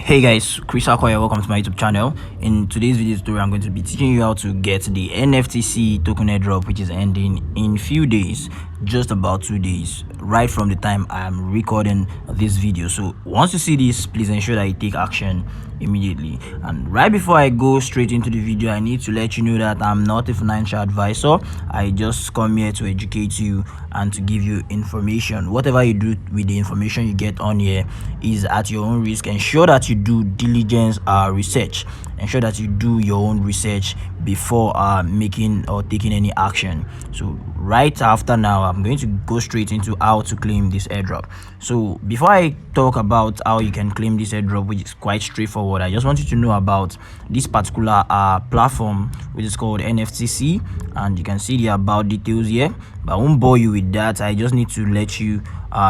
Hey guys, Chris Akoya, welcome to my YouTube channel. In today's video tutorial, I'm going to be teaching you how to get the NFTSEA token airdrop, which is ending in few days, just about 2 days, right from the time I'm recording this video. So once you see this, please ensure that you take action immediately. And right before I go straight into the video, I need to let you know that I'm not a financial advisor. I just come here to educate you and to give you information. Whatever you do with the information you get on here is at your own risk. Ensure that you do diligence research. Ensure that you do your own research before making or taking any action. So right after now, I'm going to go straight into how to claim this airdrop. So before I talk about how you can claim this airdrop, which is quite straightforward, I just want you to know about this particular platform, which is called NFTSEA, and you can see the about details here, but I won't bore you with that. I just need to let you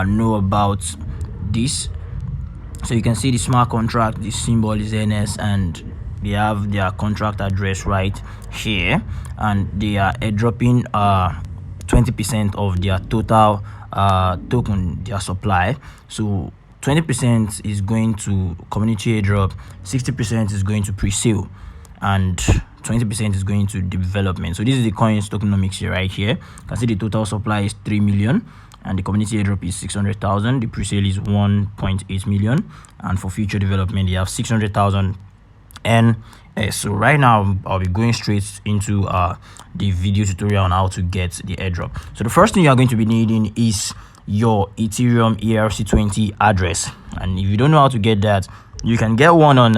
know about this. So you can see the smart contract, the symbol is NS, and they have their contract address right here, and they are airdropping 20% of their total token, their supply. So 20% is going to community airdrop, 60% is going to pre-sale, and 20% is going to development. So this is the coins tokenomics here right here. You can see the total supply is 3 million, and the community airdrop is 600,000. The pre-sale is 1.8 million, and for future development they have 600,000. And so right now I'll be going straight into the video tutorial on how to get the airdrop. So the first thing you're going to be needing is your Ethereum ERC-20 address, and if you don't know how to get that, you can get one on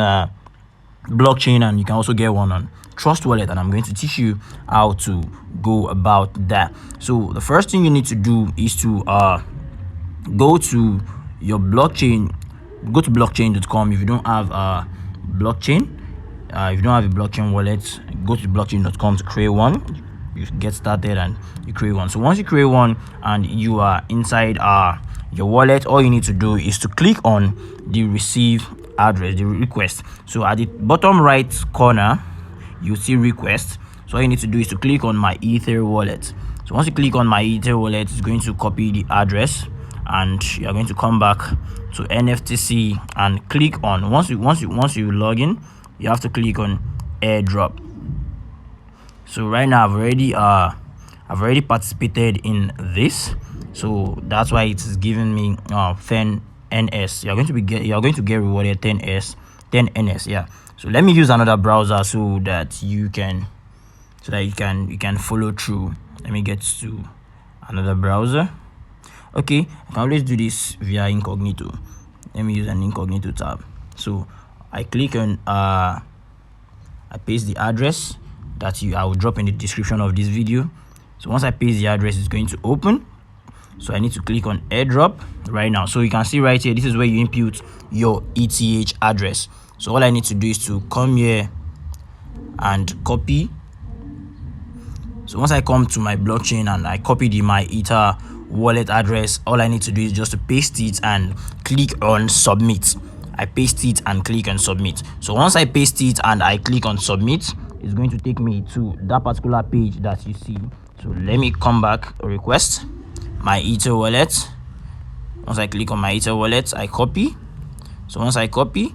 blockchain, and you can also get one on Trust Wallet, and I'm going to teach you how to go about that. So the first thing you need to do is to go to your blockchain. Go to blockchain.com. If you don't have blockchain, if you don't have a blockchain wallet, go to blockchain.com to create one. You get started and you create one. So once you create one and you are inside your wallet, all you need to do is to click on the receive address, the request. So at the bottom right corner you see request. So all you need to do is to click on my Ether wallet. So once you click on my Ether wallet, it's going to copy the address, and you are going to come back to NFTSEA and click on, once you log in, you have to click on airdrop. So right now I've already participated in this, so that's why it is giving me 10 NS. You're going to get rewarded 10 NS. Yeah. So let me use another browser so that you can follow through. Let me get to another browser. Okay, I can always do this via incognito. Let me use an incognito tab. So I click on I paste the address that I will drop in the description of this video. So once I paste the address, it's going to open. So I need to click on airdrop right now. So you can see right here, this is where you input your ETH address. So all I need to do is to come here and copy. So once I come to my blockchain and I copied my Ether wallet address, all I need to do is just to paste it and click on submit. I paste it and click on submit. So once I paste it and I click on submit, it's going to take me to that particular page that you see. So let me come back, request my Ether wallet. Once I click on my Ether wallet, I copy. So once I copy,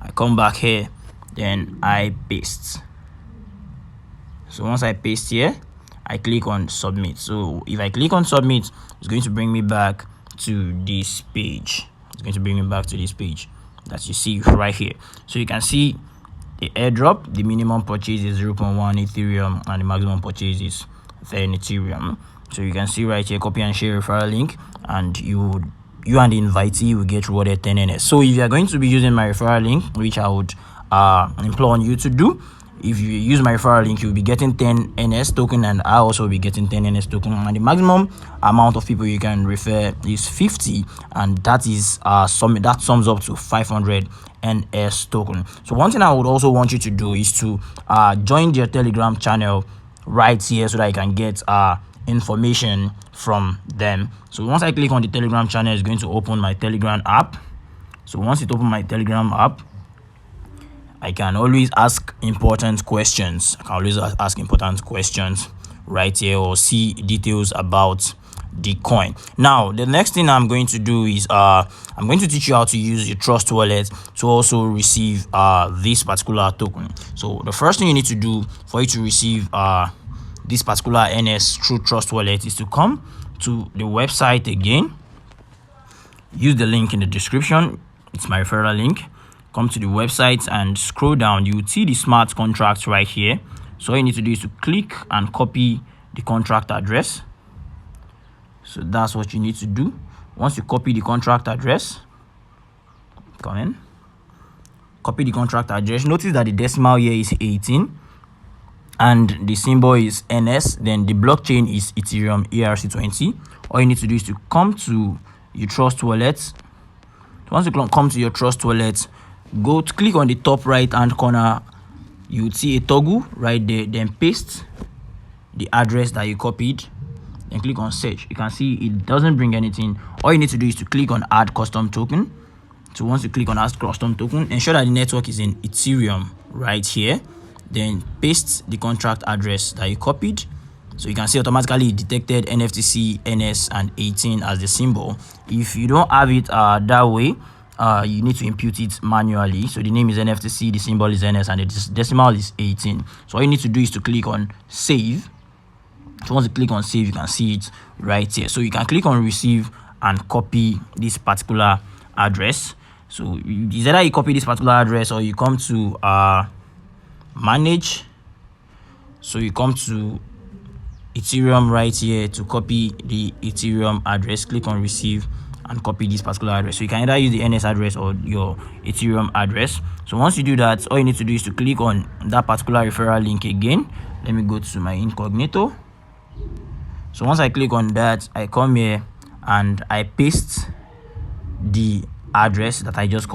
I come back here, then I paste. So once I paste here, I click on submit. So if I click on submit, it's going to bring me back to this page. It's going to bring me back to this page that you see right here. So you can see the airdrop. The minimum purchase is 0.1 Ethereum and the maximum purchase is 10 Ethereum. So you can see right here, copy and share referral link, and you and the invitee will get rewarded 10 NS. So if you are going to be using my referral link, which I would implore on you to do, if you use my referral link, you'll be getting 10 NS token, and I also will be getting 10 NS token. And the maximum amount of people you can refer is 50, and that is that sums up to 500 NS token. So one thing I would also want you to do is to join their Telegram channel right here, so that you can get information from them. So once I click on the Telegram channel, it's going to open my Telegram app. So once it opens my Telegram app, I can always ask important questions. I can always ask important questions right here, or see details about the coin. Now the next thing I'm going to do is I'm going to teach you how to use your Trust wallet to also receive this particular token. So the first thing you need to do for you to receive this particular NS through Trust wallet is to come to the website again. Use the link in the description. It's my referral link. Come to the website and scroll down. You will see the smart contracts right here. So all you need to do is to click and copy the contract address. So that's what you need to do. Once you copy the contract address, come in, copy the contract address. Notice that the decimal here is 18 and the symbol is NS. Then the blockchain is Ethereum ERC-20. All you need to do is to come to your Trust wallet. Once you come to your Trust wallet, go to click on the top right hand corner. You would see a toggle right there. Then paste the address that you copied. Then click on search. You can see it doesn't bring anything. All you need to do is to click on add custom token. So once you click on add custom token, ensure that the network is in Ethereum right here. Then paste the contract address that you copied. So you can see automatically it detected NFTSEA, NS, and 18 as the symbol. If you don't have it that way, you need to impute it manually. So the name is NFTSEA, the symbol is NS, and the decimal is 18. So all you need to do is to click on save. So once you click on save, you can see it right here. So you can click on receive and copy this particular address. So it's either you copy this particular address or you come to manage. So you come to Ethereum right here to copy the Ethereum address. Click on receive and copy this particular address. So you can either use the NS address or your Ethereum address. So once you do that, all you need to do is to click on that particular referral link again. Let me go to my incognito. So once I click on that, I come here and I paste the address that I just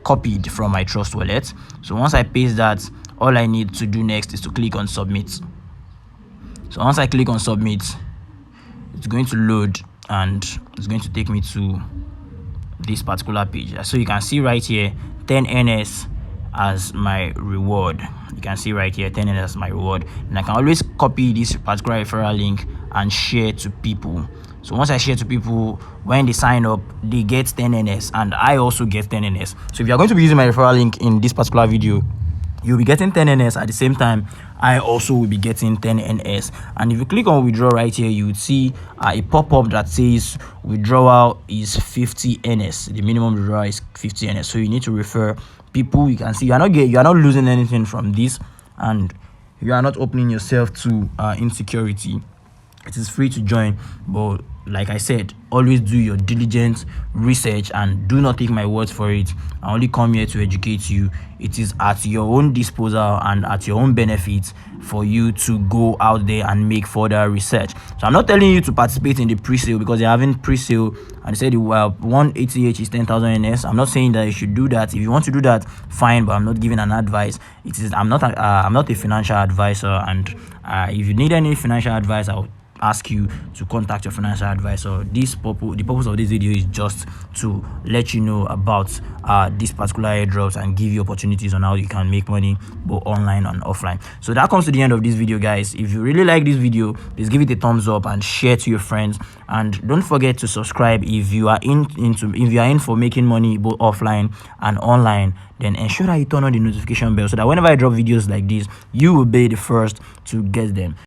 copied from my Trust wallet. So once I paste that, all I need to do next is to click on submit. So once I click on submit, it's going to load and it's going to take me to this particular page. So you can see right here 10 NS as my reward. You can see right here 10 NS as my reward, and I can always copy this particular referral link and share to people. So once I share to people, when they sign up, they get 10 NS and I also get 10 NS. So if you're going to be using my referral link in this particular video, you'll be getting 10 NS. At the same time, I also will be getting 10 NS. And if you click on withdraw right here, you would see a pop-up that says withdrawal is 50 NS. The minimum withdrawal is 50 NS. So you need to refer people. You can see you are not losing anything from this, and you are not opening yourself to insecurity. It is free to join, but like I said, always do your diligent research and do not take my words for it. I only come here to educate you. It is at your own disposal and at your own benefit for you to go out there and make further research. So I'm not telling you to participate in the pre-sale because they're having pre-sale and they said one ETH is 10,000 NS. I'm not saying that you should do that. If you want to do that, fine, but I'm not giving an advice. I'm not a financial advisor, and if you need any financial advice, I'll ask you to contact your financial advisor. The purpose of this video is just to let you know about this particular airdrops and give you opportunities on how you can make money both online and offline. So that comes to the end of this video, guys. If you really like this video, please give it a thumbs up and share to your friends, and don't forget to subscribe if you are in for making money both offline and online. Then ensure that you turn on the notification bell so that whenever I drop videos like this, you will be the first to get them.